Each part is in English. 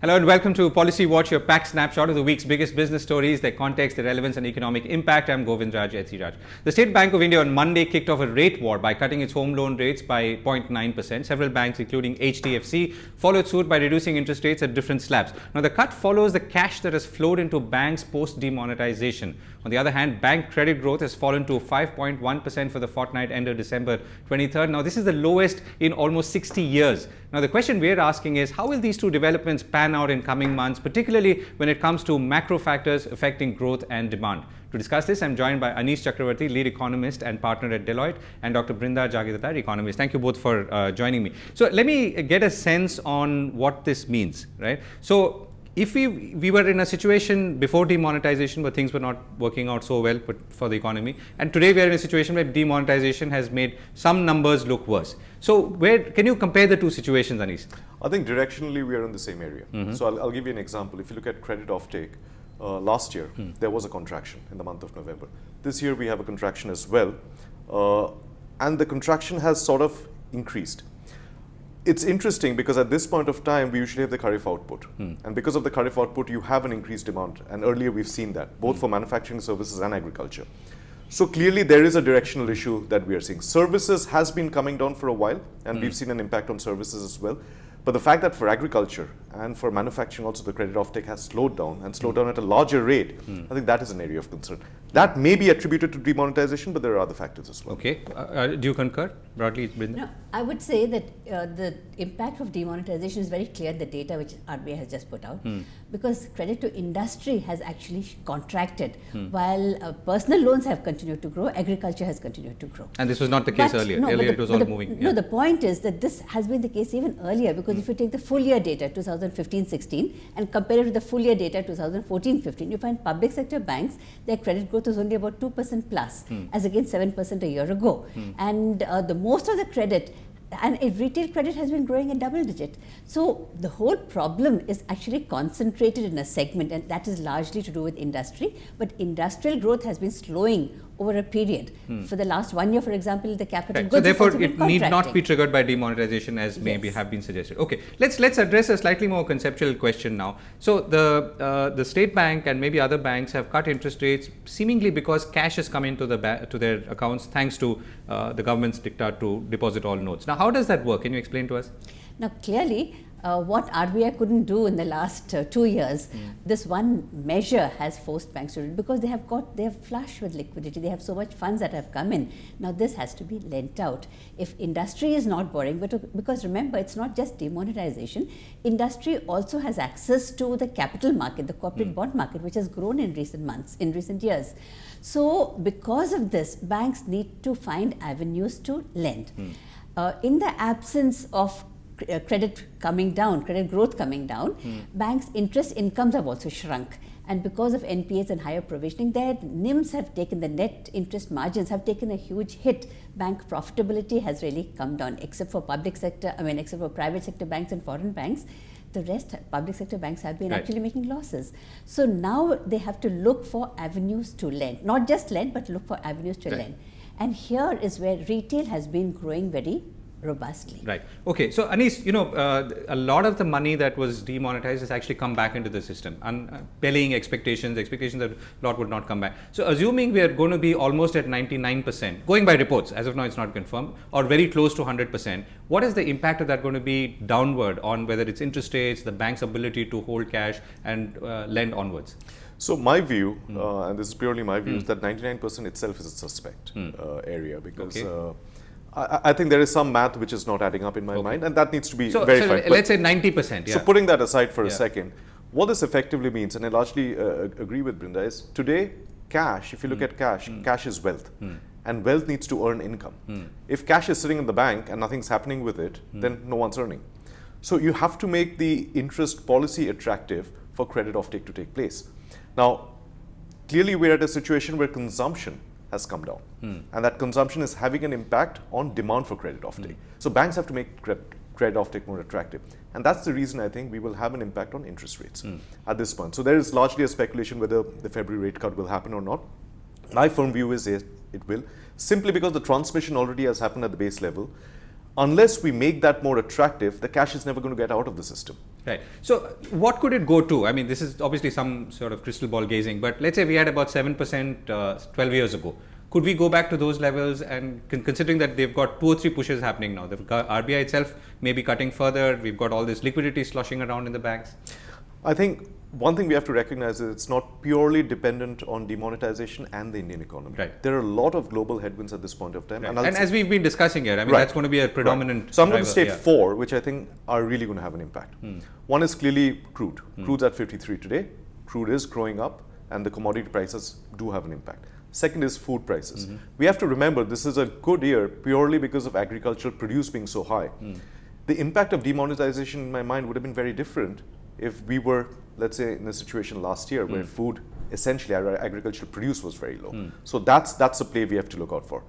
Hello and welcome to Policy Watch, your packed snapshot of the week's biggest business stories, their context, their relevance and economic impact. I'm Govindraj, Ethiraj. The State Bank of India on Monday kicked off a rate war by cutting its home loan rates by 0.9%. Several banks, including HDFC, followed suit by reducing interest rates at different slabs. Now, the cut follows the cash that has flowed into banks post-demonetization. On the other hand, bank credit growth has fallen to 5.1% for the fortnight ended December 23rd. Now, this is the lowest in almost 60 years. Now, the question we're asking is, how will these two developments pan out in coming months, particularly when it comes to macro factors affecting growth and demand? To discuss this, I'm joined by Chakravarty, lead economist and partner at Deloitte, and Dr. Brinda, Jagirdar, economist. Thank you both for joining me. So let me get a sense on what this means, right? So if we were in a situation before demonetization where things were not working out so well for the economy, and today we are in a situation where demonetization has made some numbers look worse. So where can you compare the two situations, Anish? I think directionally we are in the same area. So I'll give you an example. If you look at credit offtake, last year there was a contraction in the month of November. This year we have a contraction as well, and the contraction has sort of increased. It's interesting because at this point of time, we usually have the Kharif output. And because of the Kharif output, you have an increased demand. And earlier we've seen that, both for manufacturing services and agriculture. So clearly there is a directional issue that we are seeing. Services has been coming down for a while, and we've seen an impact on services as well. But the fact that for agriculture and for manufacturing also the credit offtake has slowed down and slowed down at a larger rate, I think that is an area of concern. That may be attributed to demonetization, but there are other factors as well. Okay. Do you concur broadly, Brinda? No, I would say that the impact of demonetization is very clear in the data which RBI has just put out, because credit to industry has actually contracted, while personal loans have continued to grow, agriculture has continued to grow. And this was not the case earlier. Earlier it was all moving. No, the point is that this has been the case even earlier, because if you take the full year data 2015-16 and compare it with the full year data 2014-15, you find public sector banks, their credit growth was only about 2% plus, as against 7% a year ago. And the most of the credit and retail credit has been growing in double digit. So the whole problem is actually concentrated in a segment, and that is largely to do with industry. But industrial growth has been slowing over a period. For the last 1 year, for example, the capital goods. So therefore, it need not be triggered by demonetization, as maybe have been suggested. Okay, let's address a slightly more conceptual question now. So the State Bank and maybe other banks have cut interest rates seemingly because cash has come into to their accounts thanks to the government's diktat to deposit all notes. Now, how does that work? Can you explain to us? Now, clearly, what RBI couldn't do in the last 2 years, this one measure has forced banks to do it, because they have flush with liquidity. They have so much funds that have come in. Now this has to be lent out. If industry is not borrowing, because remember, it's not just demonetization. Industry also has access to the capital market, the corporate bond market, which has grown in recent months, in recent years. So because of this, banks need to find avenues to lend. In the absence of credit growth coming down, banks' interest incomes have also shrunk. And because of NPAs and higher provisioning, their NIMs have taken, the net interest margins have taken a huge hit. Bank profitability has really come down, except for except for private sector banks and foreign banks. The rest, public sector banks have been actually making losses. So now they have to look for avenues to lend, not just lend, but look for avenues to lend. And here is where retail has been growing very robustly. Right. Okay. So, Anish, a lot of the money that was demonetized has actually come back into the system, and bellying expectations that a lot would not come back. So, assuming we are going to be almost at 99%, going by reports, as of now it's not confirmed, or very close to 100%, what is the impact of that going to be downward on whether it's interest rates, the bank's ability to hold cash and lend onwards? So my view, and this is purely my view, is that 99% itself is a suspect area, because I think there is some math which is not adding up in my mind, and that needs to be verified. So let's say 90%. So putting that aside for a second, what this effectively means, and I largely agree with Brinda, is today cash, if you look at cash, cash is wealth. And wealth needs to earn income. If cash is sitting in the bank and nothing's happening with it, then no one's earning. So you have to make the interest policy attractive for credit offtake to take place. Now, clearly we're at a situation where consumption has come down, and that consumption is having an impact on demand for credit offtake. So banks have to make credit offtake more attractive, and that's the reason I think we will have an impact on interest rates at this point. So there is largely a speculation whether the February rate cut will happen or not. My firm view is it will, simply because the transmission already has happened at the base level. Unless we make that more attractive, the cash is never going to get out of the system. Right. So what could it go to? I mean, this is obviously some sort of crystal ball gazing, but let's say we had about 7% 12 years ago. Could we go back to those levels? And considering that they've got 2 or 3 pushes happening now, the RBI itself may be cutting further. We've got all this liquidity sloshing around in the banks. I think one thing we have to recognize is it's not purely dependent on demonetization and the Indian economy. Right. There are a lot of global headwinds at this point of time. Right. And as we've been discussing here, I mean, that's going to be a predominant Right. So I'm going to driver, state 4, which I think are really going to have an impact. One is clearly crude. Crude's at 53 today. Crude is growing up, and the commodity prices do have an impact. Second is food prices. We have to remember this is a good year purely because of agricultural produce being so high. The impact of demonetization in my mind would have been very different if we were, let's say, in a situation last year where food, essentially our agricultural produce was very low. So that's a play we have to look out for.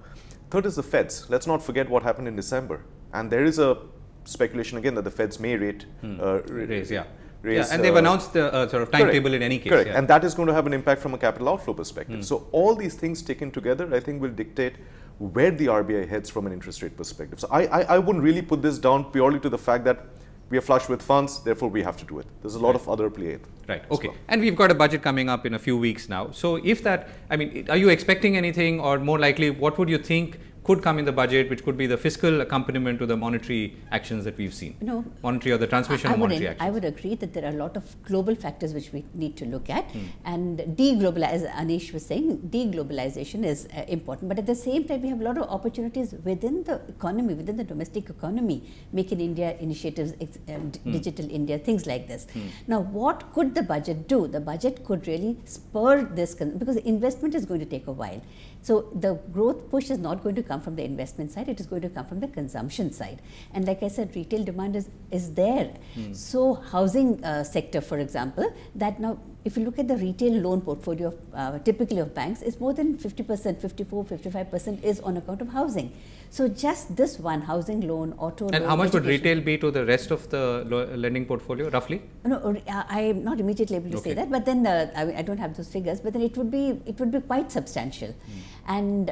Third is the Feds. Let's not forget what happened in December. And there is a speculation again that the Feds may raise, and they've announced the sort of timetable in any case. Correct. And that is going to have an impact from a capital outflow perspective. So all these things taken together, I think, will dictate where the RBI heads from an interest rate perspective. So I wouldn't really put this down purely to the fact that we are flush with funds, therefore we have to do it. There's a lot of other play. Right. Okay. Well. And we've got a budget coming up in a few weeks now. So if that, I mean, are you expecting anything, or more likely, what would you think could come in the budget, which could be the fiscal accompaniment to the monetary actions that we've seen? No. Monetary or the transmission of monetary actions. I would agree that there are a lot of global factors which we need to look at. And as Anish was saying, deglobalization is important. But at the same time, we have a lot of opportunities within the economy, within the domestic economy, Make in India initiatives, Digital India, things like this. Now, what could the budget do? The budget could really spur this, because investment is going to take a while. So the growth push is not going to come from the investment side, it is going to come from the consumption side. And like I said, retail demand is there. So housing sector, for example, that now if you look at the retail loan portfolio typically of banks, it's more than 50%, 54, 55% is on account of housing. So just this one housing loan, auto loan. And how much would retail be to the rest of the lending portfolio, roughly? No, I am not immediately able to say that, but then I don't have those figures, but then it would be quite substantial. And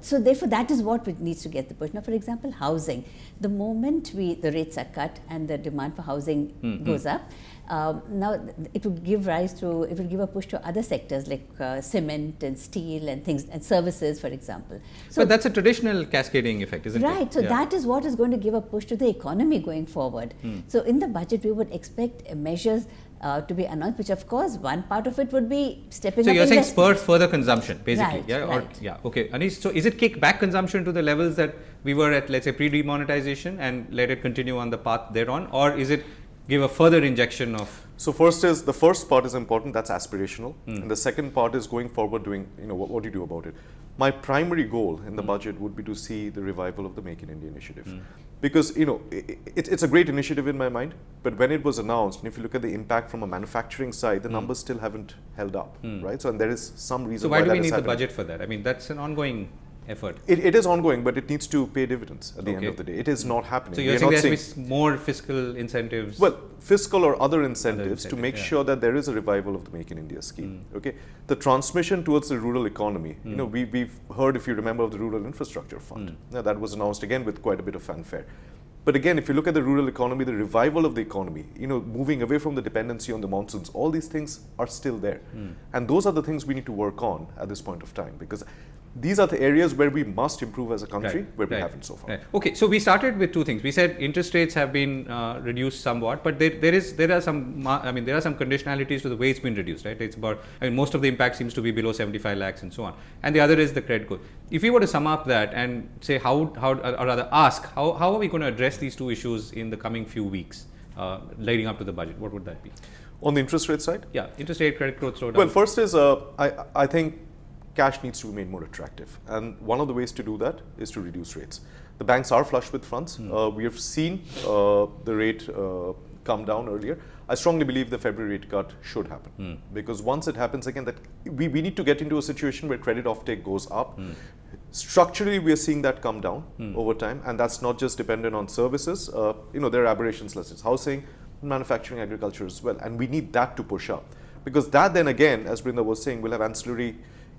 so therefore that is what needs to get the push. Now, for example, housing. The moment the rates are cut and the demand for housing goes up, now it would give a push to other sectors like cement and steel and things and services, for example. So but that's a traditional cascading effect, isn't it? Right. So that is what is going to give a push to the economy going forward. So in the budget, we would expect measures to be announced, which of course one part of it would be stepping up. So you're saying spur further consumption, basically, right, yeah? Right. Yeah. Okay, Anish. So is it kick back consumption to the levels that we were at, let's say, pre-demonetization, and let it continue on the path thereon, or is it give a further injection of? So the first part is important. That's aspirational, and the second part is going forward, doing what do you do about it. My primary goal in the budget would be to see the revival of the Make in India initiative. Because it's a great initiative in my mind, but when it was announced, and if you look at the impact from a manufacturing side, the numbers still haven't held up, right? So and there is some reason. So why do we need happening. the budget for that? I mean, that's an ongoing effort. It is ongoing, but it needs to pay dividends at the end of the day. It is not happening. So you're saying there has to be more fiscal incentives? Well, fiscal or other incentives to make sure that there is a revival of the Make in India scheme. Okay, the transmission towards the rural economy. We've heard, if you remember, of the Rural Infrastructure Fund. Now that was announced again with quite a bit of fanfare. But again, if you look at the rural economy, the revival of the economy, moving away from the dependency on the monsoons, all these things are still there. And those are the things we need to work on at this point of time, because these are the areas where we must improve as a country, where we haven't so far. Right. Okay, so we started with two things. We said interest rates have been reduced somewhat, but there are some conditionalities to the way it's been reduced, right? It's about, most of the impact seems to be below 75 lakhs and so on. And the other is the credit code. If we were to sum up that and say how are we going to address these two issues in the coming few weeks leading up to the budget, what would that be? On the interest rate side? Yeah, interest rate, credit growth slowdown. Well, first is, I think cash needs to be made more attractive. And one of the ways to do that is to reduce rates. The banks are flush with funds. We have seen the rate come down earlier. I strongly believe the February rate cut should happen. Because once it happens again, that we need to get into a situation where credit offtake goes up. Structurally, we are seeing that come down over time. And that's not just dependent on services. There are aberrations, such as housing, manufacturing, agriculture as well. And we need that to push up. Because that then again, as Brinda was saying, will have ancillary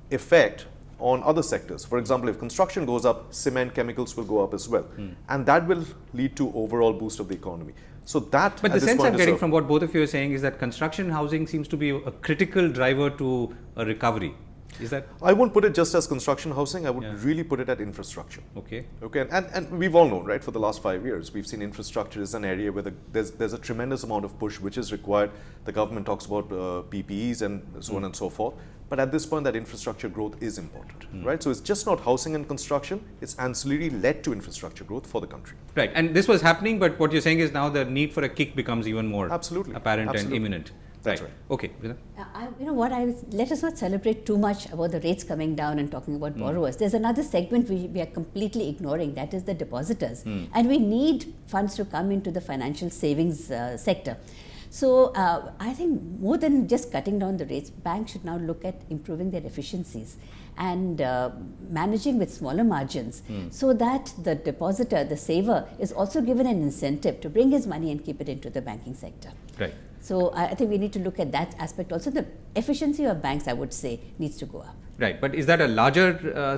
effect on other sectors. For example, if construction goes up, cement, chemicals will go up as well. And that will lead to overall boost of the economy. So that, but the sense I'm getting from what both of you are saying is that construction housing seems to be a critical driver to a recovery. Is that? I won't put it just as construction housing. I would really put it at infrastructure. Okay. And we've all known, right, for the last 5 years, we've seen infrastructure is an area where there's a tremendous amount of push which is required. The government talks about PPEs and so on and so forth. But at this point, that infrastructure growth is important, right? So it's just not housing and construction, it's ancillary led to infrastructure growth for the country. Right. And this was happening, but what you're saying is now the need for a kick becomes even more apparent and imminent. That's right. Okay. Brinda? Let us not celebrate too much about the rates coming down and talking about borrowers. There's another segment we are completely ignoring, that is the depositors. And we need funds to come into the financial savings sector. So I think more than just cutting down the rates, banks should now look at improving their efficiencies and managing with smaller margins so that the depositor, the saver, is also given an incentive to bring his money and keep it into the banking sector. Right. So I think we need to look at that aspect also. The efficiency of banks, I would say, needs to go up. Right. But is that a larger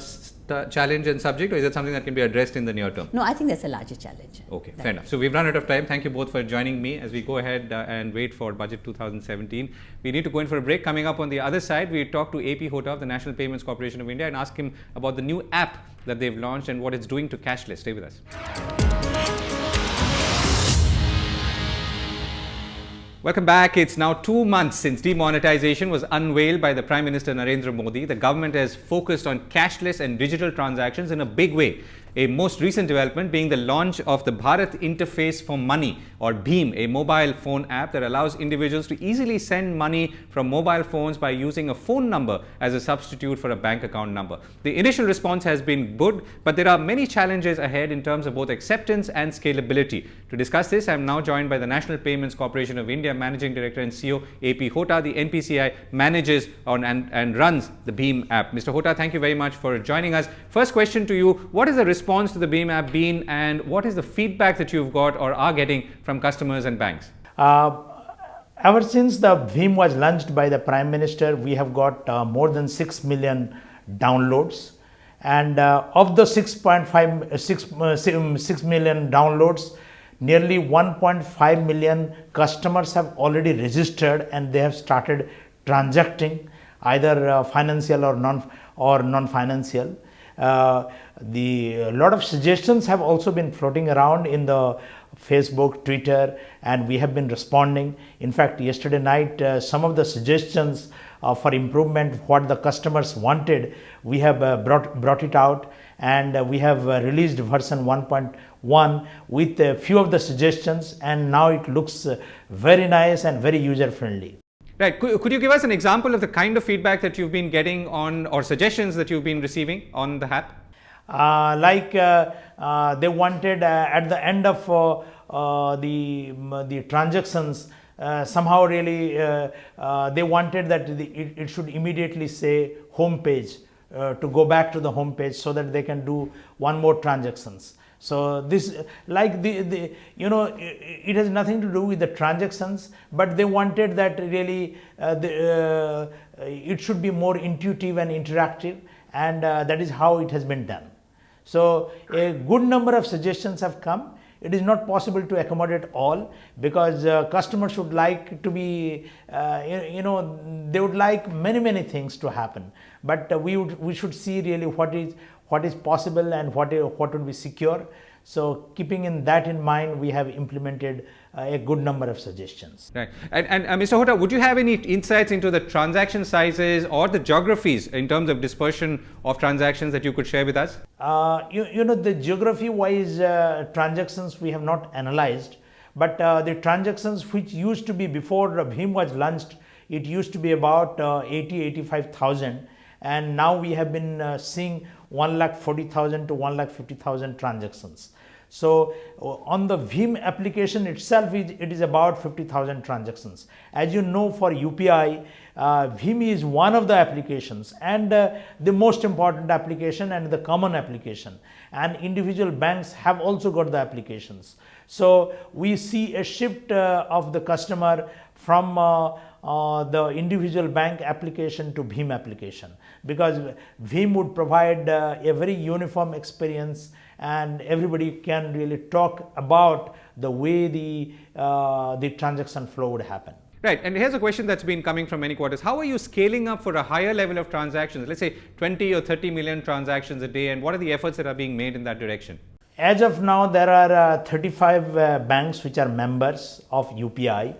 challenge and subject, or is it something that can be addressed in the near term? No, I think that's a larger challenge. Okay, fair enough. So we've run out of time. Thank you both for joining me as we go ahead and wait for Budget 2017. We need to go in for a break. Coming up on the other side, we talk to AP Hota of the National Payments Corporation of India and ask him about the new app that they've launched and what it's doing to cashless. Stay with us. Welcome back. It's now 2 months since demonetization was unveiled by the Prime Minister Narendra Modi. The government has focused on cashless and digital transactions in a big way. A most recent development being the launch of the Bharat Interface for Money, or BHIM, a mobile phone app that allows individuals to easily send money from mobile phones by using a phone number as a substitute for a bank account number. The initial response has been good, but there are many challenges ahead in terms of both acceptance and scalability. To discuss this, I am now joined by the National Payments Corporation of India Managing Director and CEO AP Hota. The NPCI manages and runs the BHIM app. Mr. Hota, thank you very much for joining us. First question to you, what is the response to the BHIM app been, and what is the feedback that you've got or are getting from customers and banks? Ever since the BHIM was launched by the Prime Minister, we have got more than 6 million downloads, and of the 6 million downloads, nearly 1.5 million customers have already registered and they have started transacting, either financial or non-financial. A lot of suggestions have also been floating around in the Facebook, Twitter, and we have been responding. In fact, yesterday night, some of the suggestions for improvement, what the customers wanted, we have brought it out, and we have released version 1.1 with a few of the suggestions, and now it looks very nice and very user friendly. Right. Could you give us an example of the kind of feedback that you've been getting on, or suggestions that you've been receiving on the app? They wanted at the end of the transactions, somehow really they wanted that it should immediately say home page, to go back to the home page so that they can do one more transactions. So this, like it has nothing to do with the transactions, but they wanted that really it should be more intuitive and interactive, and that is how it has been done. So a good number of suggestions have come. It is not possible to accommodate all, because customers would like to be, they would like many things to happen. But we should see really what is possible and what would be secure. So keeping that in mind, we have implemented a good number of suggestions. Right. And Mr. Hota, would you have any insights into the transaction sizes or the geographies in terms of dispersion of transactions that you could share with us? The geography-wise transactions we have not analyzed, but the transactions which used to be before BHIM was launched, it used to be about 85,000, and now we have been seeing 140,000 to 150,000 transactions. So on the BHIM application itself, it is about 50,000 transactions. As you know, for UPI, BHIM is one of the applications, and the most important application and the common application, and individual banks have also got the applications. So we see a shift of the customer from the individual bank application to Bhim application, because Bhim would provide a very uniform experience and everybody can really talk about the way the transaction flow would happen. Right, and here's a question that's been coming from many quarters. How are you scaling up for a higher level of transactions, let's say 20 or 30 million transactions a day, and what are the efforts that are being made in that direction? As of now, there are 35 banks which are members of UPI,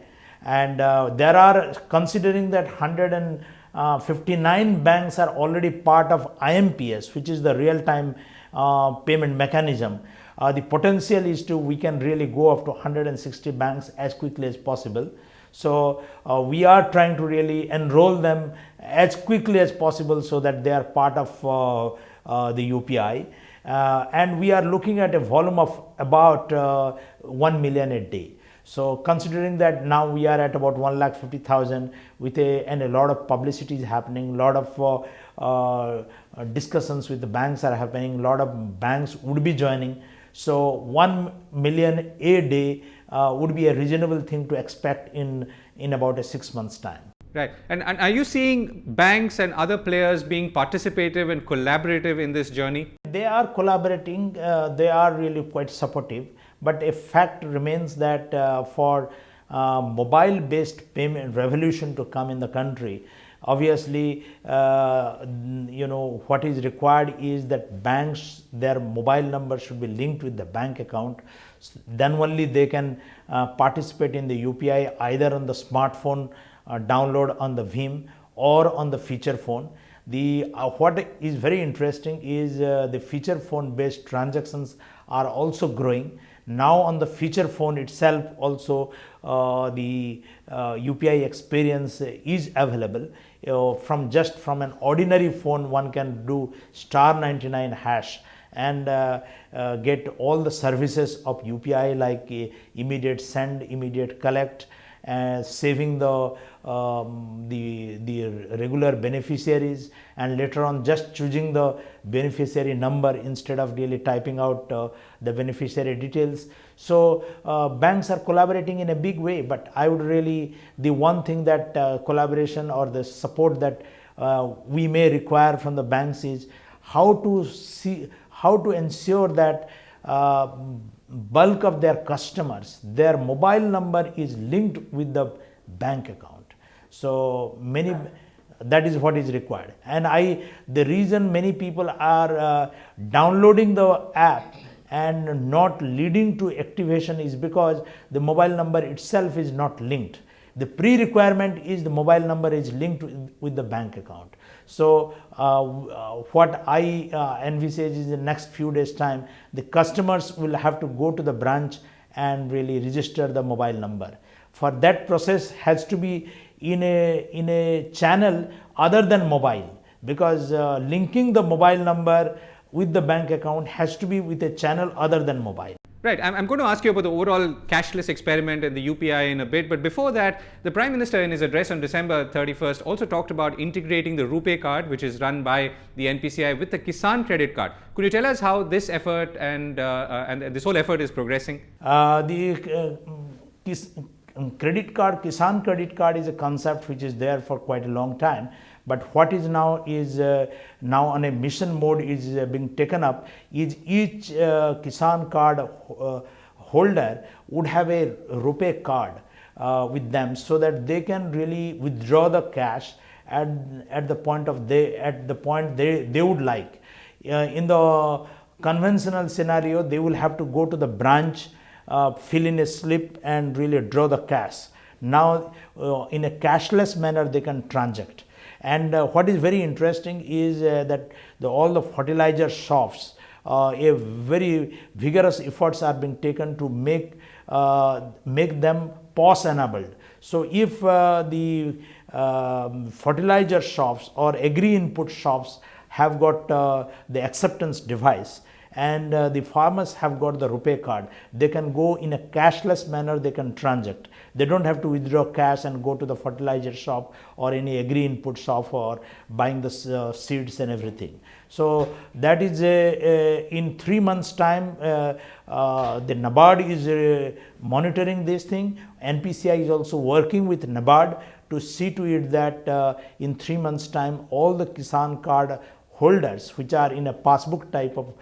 and there are, considering that 159 banks are already part of IMPS, which is the real-time payment mechanism. The potential is we can really go up to 160 banks as quickly as possible. So we are trying to really enroll them as quickly as possible so that they are part of the UPI. And we are looking at a volume of about 1 million a day. So considering that now we are at about 1,50,000 and a lot of publicity is happening, a lot of discussions with the banks are happening, a lot of banks would be joining. So 1 million a day would be a reasonable thing to expect in about a 6 months' time. Right. And are you seeing banks and other players being participative and collaborative in this journey? They are collaborating, they are really quite supportive, but a fact remains that for mobile-based payment revolution to come in the country, obviously, what is required is that banks, their mobile number should be linked with the bank account. Then only they can participate in the UPI either on the smartphone, download on the Bhim, or on the feature phone. What is very interesting is the feature phone based transactions are also growing. Now on the feature phone itself also the UPI experience is available. From an ordinary phone, one can do *99# and get all the services of UPI like immediate send, immediate collect, saving the regular beneficiaries, and later on just choosing the beneficiary number instead of really typing out the beneficiary details. So banks are collaborating in a big way, but I would really, the one thing that collaboration or the support that we may require from the banks is how to ensure that bulk of their customers, their mobile number is linked with the bank account. So that is what is required. And the reason many people are downloading the app and not leading to activation is because the mobile number itself is not linked. The pre-requirement is the mobile number is linked with the bank account. So what I envisage is in the next few days time, the customers will have to go to the branch and really register the mobile number. For that process has to be in a channel other than mobile, because linking the mobile number with the bank account has to be with a channel other than mobile. Right. I'm going to ask you about the overall cashless experiment and the UPI in a bit. But before that, the Prime Minister in his address on December 31st also talked about integrating the RuPay card, which is run by the NPCI, with the Kisan credit card. Could you tell us how this effort and this whole effort is progressing? The credit card, Kisan credit card, is a concept which is there for quite a long time. But what is now on a mission mode is being taken up is each Kisan card holder would have a RuPay card with them, so that they can really withdraw the cash at the point they would like. In the conventional scenario, they will have to go to the branch, fill in a slip and really draw the cash. Now in a cashless manner they can transact. And what is very interesting is that all the fertilizer shops, a very vigorous efforts are being taken to make them POS enabled. So if the fertilizer shops or agri input shops have got the acceptance device, and the farmers have got the RuPay card. They can go in a cashless manner, they can transact. They don't have to withdraw cash and go to the fertilizer shop or any agri-input shop for buying the seeds and everything. So that is in 3 months' time, the NABARD is monitoring this thing. NPCI is also working with NABARD to see to it that in 3 months' time, all the Kisan card holders, which are in a passbook type of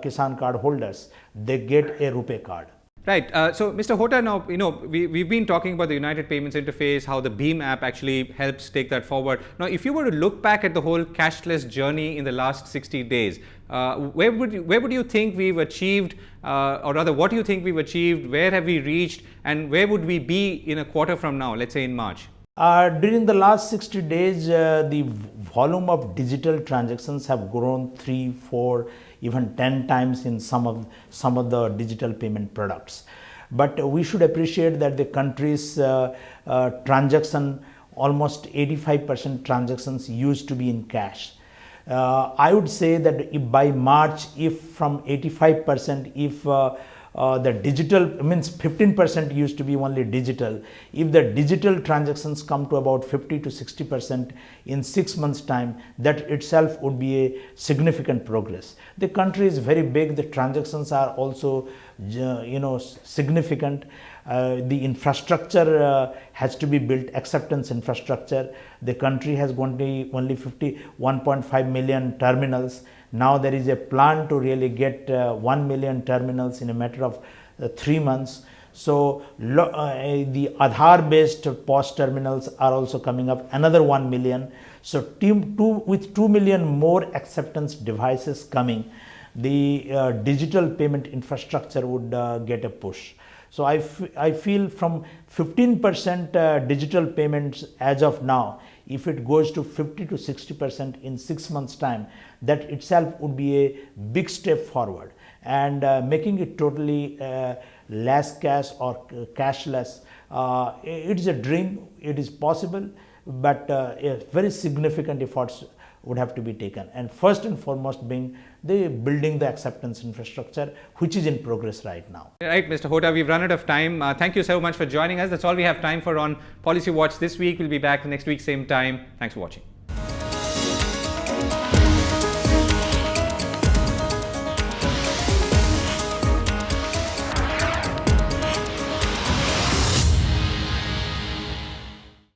Kisan card holders, they get a RuPay card. Right. So, Mr. Hota, now, we've been talking about the United Payments Interface, how the BHIM app actually helps take that forward. Now, if you were to look back at the whole cashless journey in the last 60 days, where would you think we've achieved, or rather, what do you think we've achieved? Where have we reached, and where would we be in a quarter from now, let's say in March? During the last 60 days, the volume of digital transactions have grown 3, 4, even 10 times in some of the digital payment products. But we should appreciate that the country's transaction, almost 85% transactions used to be in cash. I would say that if by March, if from 85%, if the digital means 15% used to be only digital. If the digital transactions come to about 50 to 60% in 6 months' time, that itself would be a significant progress. The country is very big. The transactions are also, significant. The infrastructure has to be built, acceptance infrastructure. The country has only 1.5 million terminals. Now there is a plan to really get 1 million terminals in a matter of 3 months. So the Aadhaar based POS terminals are also coming up, another 1 million. So with 2 million more acceptance devices coming, the digital payment infrastructure would get a push. So I feel from 15% digital payments as of now, if it goes to 50 to 60% in 6 months' time, that itself would be a big step forward. And making it totally less cash or cashless, it is a dream, it is possible, but very significant efforts would have to be taken. And first and foremost being the building the acceptance infrastructure, which is in progress right now. Right, Mr. Hota, we've run out of time. Thank you so much for joining us. That's all we have time for on Policy Watch this week. We'll be back next week, same time. Thanks for watching.